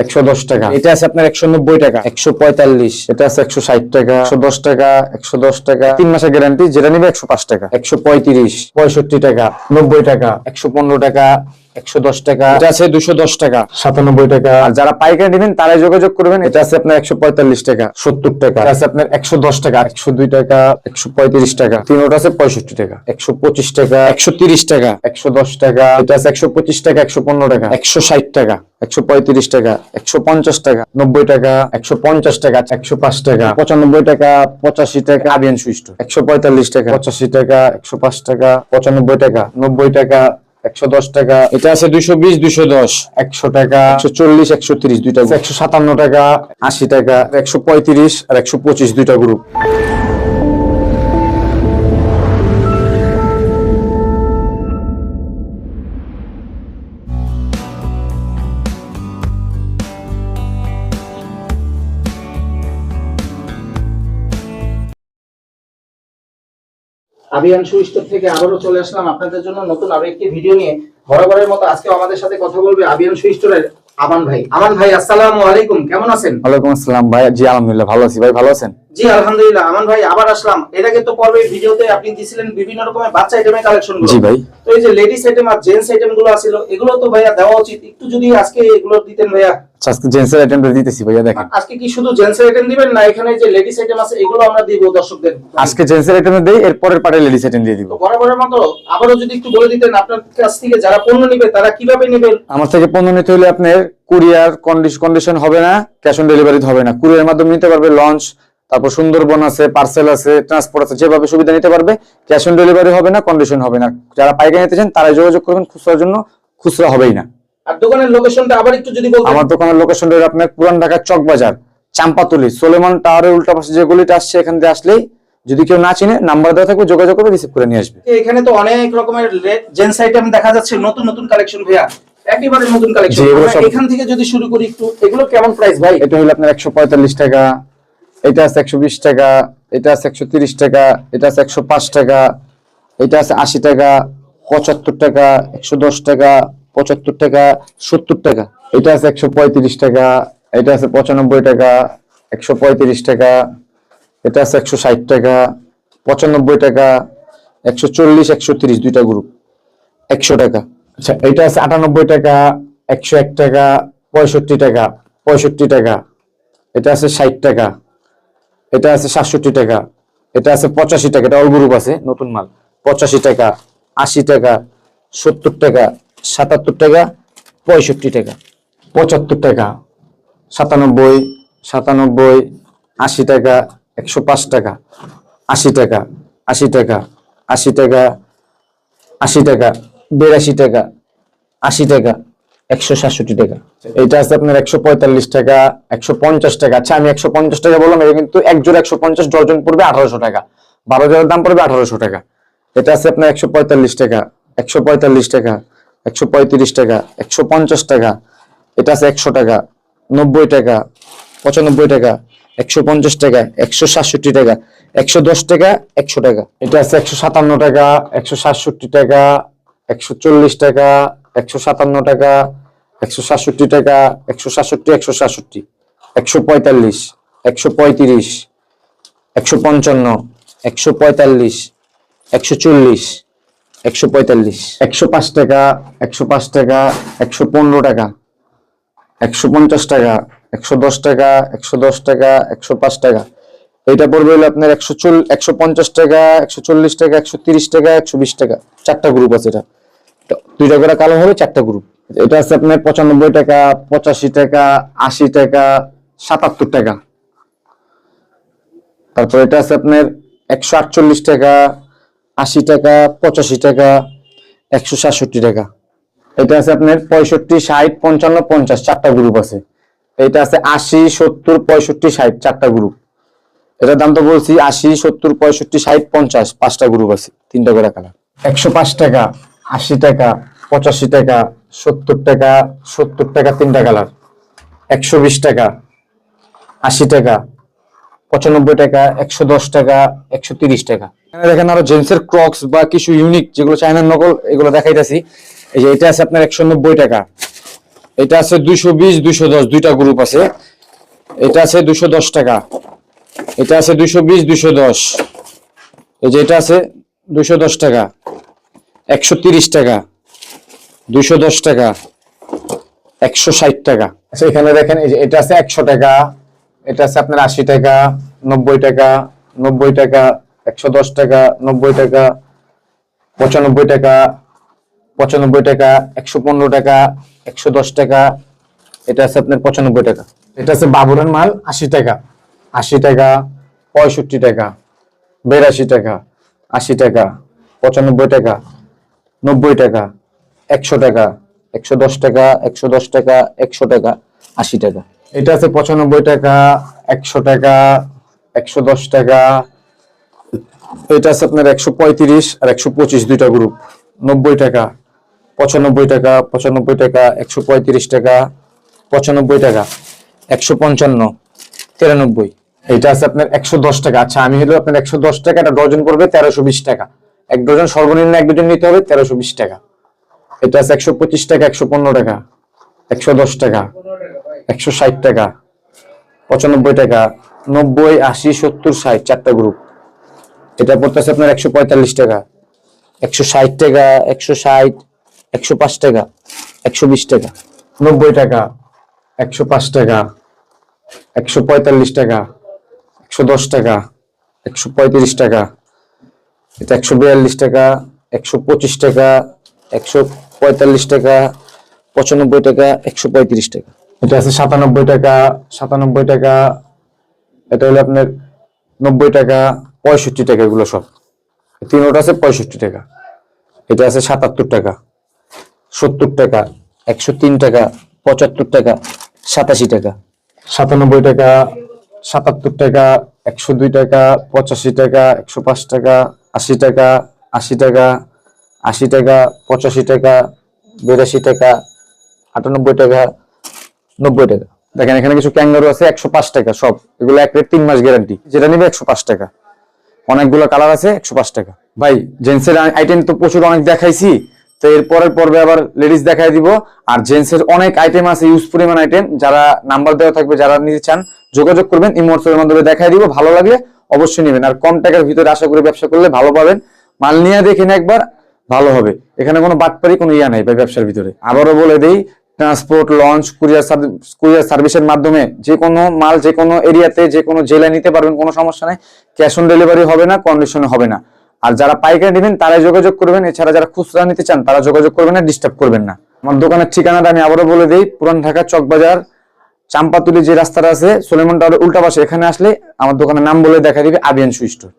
110 টাকা। এটা আছে আপনার 190 টাকা। 145, এটা আছে 160 টাকা। 110 টাকা, 110 টাকা, 3 মাসের গ্যারান্টি, যেটা নিবে 105 টাকা। 135, 65 টাকা, 90 টাকা, 115 টাকা, 110 টাকা। এটা আছে 210 টাকা, 97 টাকা। আর যারা পাইকারি নেবেন তারাই যোগাযোগ করবেন। এটা আছে আপনার 145 টাকা, 70 টাকা। এটা আছে আপনার 110 টাকা, 102 টাকা, 135 টাকা। তিনোটা আছে 65 টাকা, 125 টাকা, 130 টাকা, 110 টাকা। এটা আছে 125 টাকা, 115 টাকা, 160 টাকা, 135 টাকা, 150 টাকা, 90 টাকা, 150 টাকা, 105 টাকা, 95 টাকা, 85 টাকা। আবিয়ান সুইচ 145 টাকা, 85 টাকা, 105 টাকা, 95 টাকা, 90 টাকা, 110 টাকা। এটা আছে 220, 210, 100 টাকা, 140, 130 দুইটা। 157 টাকা, 80 টাকা, 135 আর 125 দুইটা গ্রুপ। আবিয়ান শু স্টোর থেকে আবারও চলে আসলাম আপনাদের জন্য নতুন আরো একটি ভিডিও নিয়ে। বরাবরের মতো আজকে আমাদের সাথে কথা বলবে আবিয়ান শু স্টোরের আমান ভাই। আমান ভাই, আসসালামু আলাইকুম, কেমন আছেন? ওয়ালাইকুম আসসালাম ভাই। জি আলহামদুলিল্লাহ ভালো আছি ভাই, ভালো আছেন? জি আলহামদুলিল্লাহ। আমান ভাই আবার আসলাম। এর আগে তো পর্বে ভিডিওতে আপনি দিছিলেন বিভিন্ন রকমের বাচ্চা আইটেমের কালেকশন গুলো। জি ভাই। তো এই যে লেডিস আইটেম আর জেন্টস আইটেম গুলো আছিল, এগুলো তো ভাইয়া দেওয়া উচিত, একটু যদি আজকে এগুলো দিতেন ভাইয়া। আজকে জেন্টসের আইটেমটা দিতেছি ভাইয়া, দেখেন। আজকে কি শুধু জেন্টস আইটেম দিবেন না এখানে যে লেডিস আইটেম আছে এগুলো আমরা দিব দর্শকদের? আজকে জেন্টসের আইটেমে দেই, এর পরের পার্টে লেডিস আইটেম দিয়ে দিব। বরাবরের মতো আবারও যদি একটু বলে দিতেন আপনার কাছ থেকে যারা পণ্য নেবে তারা কিভাবে নেবেন। আমার থেকে পণ্য নিতে হলে আপনার কুরিয়ার কন্ডিশন হবে না, ক্যাশ অন ডেলিভারি হবে না। কুরিয়ার মাধ্যমে নিতে পারবে, লঞ্চ, তারপর সুন্দরবন আছে, পার্সেল আছে, ট্রান্সপোর্ট আছে, যেভাবে সুবিধা নিতে পারবে। ক্যাশ অন ডেলিভারি হবে না, কন্ডিশন হবে না। যারা পাইকারি নিতে চান তারাই যোগাযোগ করবেন, খুচরার জন্য খুচরা হবেই না। আর দোকানের লোকেশনটা আবার একটু যদি বলতেন। আমার দোকানের লোকেশনটা আপনার পুরান ঢাকা চক বাজার, চাম্পাতলি, সোলেমান টাওয়ারের উল্টা পাশে যে গলিটা আসছে, এখান দিয়ে আসলেই, যদি কেউ না চিনে, নাম্বার দেওয়া থাকবে, যোগাযোগ করে রিসিভ করে নিয়ে আসবে। এখানে তো অনেক রকমের জেন্টস আইটেম দেখা যাচ্ছে, নতুন নতুন কালেকশন ভাইয়া, একেবারে নতুন কালেকশন। এখান থেকে যদি শুরু করি একটু, এগুলো কেমন প্রাইস ভাই? এটা হলো আপনার 145 টাকা, এটা আছে 120 টাকা, এটা আছে 130 টাকা, এটা আছে 105 টাকা, এটা আছে 80 টাকা, 75 টাকা, 110 টাকা, 75 টাকা, 70 টাকা। এটা আছে 135 টাকা, এটা আছে 95 টাকা, 135 টাকা, এটা আছে 160 টাকা, 95 টাকা, 140, 130 দুইটা গ্রুপ, 100 টাকা। আচ্ছা, এটা আছে 98 টাকা, 101 টাকা, 65 টাকা, 65 টাকা, এটা আছে 60 টাকা, এটা আছে 67 টাকা, এটা আছে 85 টাকা, এটা অল গ্রুপ আছে, নতুন মাল। 85 টাকা, 80 টাকা, 70 টাকা, 77 টাকা, 65 টাকা, 75 টাকা, 97, 97, 80 টাকা, 105 টাকা, 80 টাকা, 80 টাকা, 80 টাকা, 80 টাকা, 82 টাকা, 80 টাকা, 167 টাকা। এটা আছে আপনার 145 টাকা, 150 টাকা। আচ্ছা, আমি 150 টাকা বললাম, এটা কিন্তু এক জোড়া 150, ডজন পড়বে 1800 টাকা, 12 জোড়ার দাম পড়বে 1800 টাকা। এটা আছে আপনার 145 টাকা, 145 টাকা, 135 টাকা, 150 টাকা, এটা আছে 100 টাকা, 90 টাকা, 95 টাকা, 150 টাকা, 167 টাকা, 110 টাকা, 100 টাকা। এটা আছে 157 টাকা, 167 টাকা, 140 টাকা, 157 টাকা, 167 টাকা, 167, 167, 145, 135, 155, 145, 140, 145, 105 টাকা, 105 টাকা, 115 টাকা, 150 টাকা, 110 টাকা, 110 টাকা, 105 টাকা। এটা পড়বে হলো আপনার 150 টাকা, 140 টাকা, 130 টাকা, 120 টাকা। চারটা গ্রুপ আছে, এটা দুইটা করে কালার হবে, চারটা গ্রুপ। এটা আছে আপনার 95 টাকা, 85 টাকা, 80 টাকা, 77 টাকা। তারপর এটা আছে আপনার 148 টাকা, 80 টাকা, 85 টাকা, 167 টাকা। এটা আছে আপনার 65, 60, 55, 50, চারটা গ্রুপ আছে। এটা আছে 80, 70, 65, 60, চারটা গ্রুপ। এটার দাম তো বলছি 80, 70, 65, 60, 50, পাঁচটা গ্রুপ আছে, তিনটা করে কালার। 105 টাকা, 80 টাকা, 85 টাকা, 70 টাকা, 70 টাকা, তিনটা কালার। 120 টাকা, 80 টাকা, 95 টাকা, 110 টাকা, 130 টাকা। এখানে দেখেন আরো জেন্টসের ক্রক্স বা কিছু ইউনিক, যেগুলো চায়নার নকল, এগুলো দেখাইতেছি। এই যে এটা আছে আপনার 190 টাকা, এটা আছে 220 210 দুইটা গ্রুপ আছে। এটা আছে 210 টাকা, এটা আছে 220 210, এই যে এটা আছে 210 টাকা, 130 টাকা, 210 টাকা, 160 টাকা। আচ্ছা এখানে দেখেন এই যে এটা আছে 100 টাকা, এটা আছে আপনার 80 টাকা, 90 টাকা, 90 টাকা, 110 টাকা, 90 টাকা, 95 টাকা, 95 টাকা, 115 টাকা, 110 টাকা, এটা আছে আপনার 95 টাকা। এটা আছে বাবুরের মাল 80 টাকা, 80 টাকা, 65 টাকা, 82 টাকা, 80 টাকা, 95 টাকা, 90 টাকা, 100 টাকা, 110 টাকা, 110 টাকা, 100 টাকা, 80 টাকা। এটা আছে 95 টাকা, 100 টাকা, 110 টাকা, এটা আছে আপনার 135 আর 125 দুইটা গ্রুপ, 90 টাকা, 95 টাকা, 95 টাকা, 135 টাকা, 95 টাকা, 155, 93। এটা আছে আপনার 110 টাকা। আচ্ছা আমি হলো আপনার 110 টাকা, এটা ডজন পড়বে 1320 টাকা। এক ডজন সর্বনিম্ন এক ডজন নিতে হবে 1320 টাকা। এটা আছে 125 টাকা, 115 টাকা, 110 টাকা, 160 টাকা, 95 টাকা, 90, 80, 70, 60 চারটা গ্রুপ। এটা পড়তেছে আপনার 145 টাকা, 160 টাকা, 160, 105 টাকা, 120 টাকা, 90 টাকা, 105 টাকা, 145 টাকা, 110 টাকা, 135 টাকা, এটা 142 টাকা, 125 টাকা, 145 টাকা, 95 টাকা, 135 টাকা। এটা আছে 97 টাকা, 97 টাকা, এটা হলো আপনার 90 টাকা, 65 টাকা, এগুলো সব তিনটা আছে 65 টাকা। এটা আছে 77 টাকা, 70 টাকা, 103 টাকা, 75 টাকা, 87 টাকা, 97 টাকা, 77 টাকা, 102 টাকা, 85 টাকা, 105 টাকা, 80 টাকা, 80 টাকা, 80 টাকা, 85 টাকা, 82 টাকা, 98 টাকা, 90 টাকা। দেখেন এখানে কিছু ক্যাঙ্গারু আছে 105 টাকা সব, এগুলো এক রেট 3 মাস গ্যারান্টি, যেটা নিবে 105 টাকা। অনেকগুলো কালার আছে 105 টাকা। ভাই জেন্টসের আইটেম তো প্রচুর অনেক দেখাইছি, তো এর পরের পর্বে আবার লেডিস দেখাই দিব। আর জেন্টসের অনেক আইটেম আছে, ইউজ পরিমাণ আইটেম, যারা নাম্বার দেওয়া থাকবে, যারা নিতে চান যোগাযোগ করবেন, ইমোর মাধ্যমে দেখাই দিব। ভালো লাগলে অবশ্যই নেবেন, আর কম টাকার ভিতরে আশা করি ব্যবসা করলে ভালো পাবেন। মাল নিয়ে দেখেন একবার, ভালো হবে। এখানে কোনো বাটপারি কোনো ইয়া নাই ভাই ব্যবসার ভিতরে। আবারও বলে দেই, ট্রান্সপোর্ট, লঞ্চ, কুরিয়ার সার্ভিসের মাধ্যমে যে কোনো মাল যে কোনো এরিয়াতে যে কোনো জেলায় নিতে পারবেন, কোনো সমস্যা নাই। ক্যাশ অন ডেলিভারি হবে না, কন্ডিশনে হবে না। আর যারা পাইকারি নেবেন তারাই যোগাযোগ করবেন, এছাড়া যারা খুচরা নিতে চান তারা যোগাযোগ করবেন না, ডিস্টার্ব করবেন না। আমার দোকানের ঠিকানাটা আমি আবারও বলে দিই, পুরান ঢাকা চকবাজার চাম্পাতুলি যে রাস্তাটা আছে সুলেমান টাওয়ারের উল্টা পাশে, এখানে আসলে আমার দোকানের নাম বলে দেখা দিবে আবিয়ান শু স্টোর।